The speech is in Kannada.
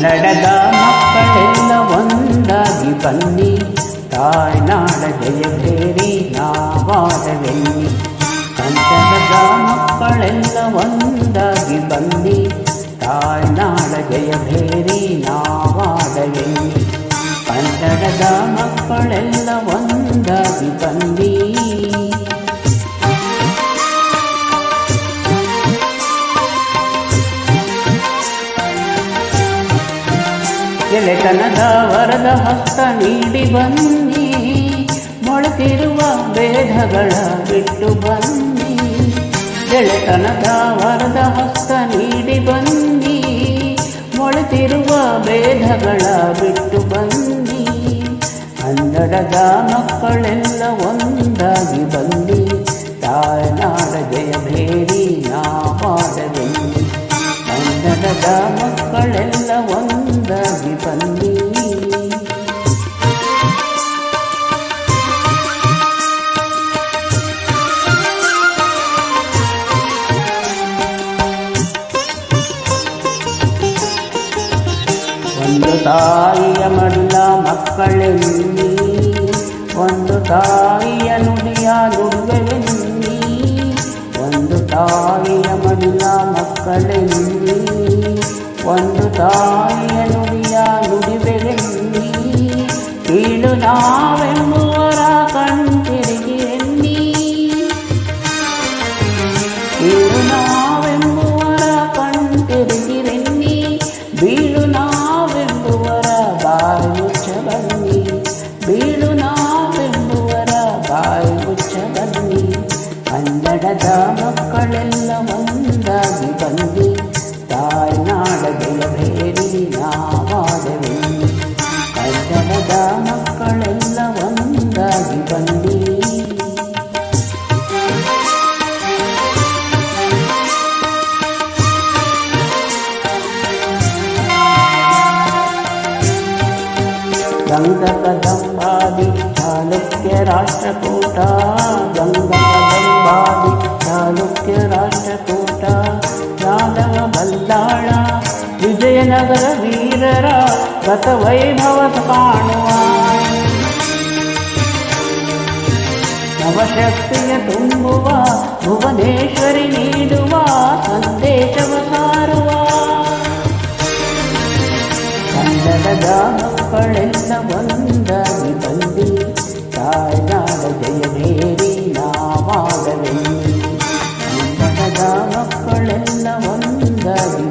ಕನ್ನಡದ ಮಕ್ಕಳೆಲ್ಲ ಒಂದಾಗಿ ಬನ್ನಿ, ತಾಯ್ನಾಡ ಜಯಭೇರಿ ನಾವಾಡವೆನ್ನಿ. ಕನ್ನಡದ ಮಕ್ಕಳೆಲ್ಲ ಒಂದಾಗಿ ಬನ್ನಿ, ತಾಯ್ನಾಡ ಜಯಭೇರಿ ನಾವಾಡವೆನ್ನಿ. ಕನ್ನಡದ ಮಕ್ಕಳೆಲ್ಲ ಒಂದಾಗಿ ಬನ್ನಿ. ಗೆಳೆತನದ ವರದ ಹಸ್ತ ನೀಡಿ ಬನ್ನಿ, ಮೊಳತಿರುವ ಭೇದಗಳ ಬಿಟ್ಟು ಬನ್ನಿ. ಗೆಳೆತನದ ವರದ ಹಸ್ತ ನೀಡಿ ಬನ್ನಿ, ಮೊಳತಿರುವ ಭೇದಗಳ ಬಿಟ್ಟು ಬನ್ನಿ. ಕನ್ನಡದ ಮಕ್ಕಳೆಲ್ಲ ಒಂದಾಗಿ ಬನ್ನಿ, ತಾಯ್ನಾಡ ಜಯಭೇರಿ ನಾವಾಡವೆನ್ನಿ. ಕನ್ನಡದ ಮಕ್ಕಳೆಲ್ಲ ಒಂದಾಗಿ ಬನ್ನಿ. ಒಂದು ತಾಯಿಯ ಮಡಿಲ ಮಕ್ಕಳೆನ್ನಿ, ಒಂದು ತಾಯಿಯ ನುಡಿಯ ನುಡುವೆನ್ನಿ. ಒಂದು ತಾಯಿಯ ಮಡಿಲ ಮಕ್ಕಳೆನ್ನಿ, ಒಂದು ತಾಯಿಯ ನುಡಿಯ ನುಡಿವೆನ್ನಿ. ಕೀಳು ನಾವೆಂಬುವರ ಕಣ್ತಿರುಗಿರೆನ್ನಿ, ಕೀಳು ನಾವೆಂಬುವರ ಕಣ್ತಿರುಗಿರೆನ್ನಿ. ಬೀಳು ನಾವೆಂಬುವರ ಬಾಯಿ ಮುಚ್ಚ ಬನ್ನಿ, ಬೀಳು ನಾವೆಂಬುವರ ಬಾಯಿ ಮುಚ್ಚ ಬನ್ನಿ. ಕನ್ನಡದ ಮಕ್ಕಳೆಲ್ಲ ಒಂದಾಗಿ ಬನ್ನಿ, ತಾಯ್ನಾಡ ಜಯಭೇರಿ ನಾವಾಡವೆನ್ನಿ. ಕನ್ನಡದ ಮಕ್ಕಳೆಲ್ಲ ಒಂದಾಗಿ ಬನ್ನಿ. ಗಂಗಕದಂಬಾದಿ ಚಾಲುಕ್ಯ ರಾಷ್ಟ್ರಕೂಟ, ಗಂಗಕದಂಬಾದಿ ಚಾಲುಕ್ಯ ರಾಷ್ಟ್ರಕೂಟ. ಯಾದವ ಬಲ್ಲಾಳ ವಿಜಯನಗರ ವೀರರ ಗತವೈಭವ ಕಾಣುವ, ನವಶಕ್ತಿಯ ತುಂಬುವ ಭುವನೇಶ್ವರಿ ನೀಡುವ ಸಂದೇಶವ ಸಾರುವ. ಕನ್ನಡದ ಮಕ್ಕಳೆಲ್ಲ ಒಂದಾಗಿ ಬನ್ನಿ, ತಾಯ್ನಾಡ ಜಯಭೇರಿ ನಾವಾಡವೆನ್ನಿ. ಕನ್ನಡದ ಮಕ್ಕಳೆಲ್ಲ ಒಂದಾಗಿ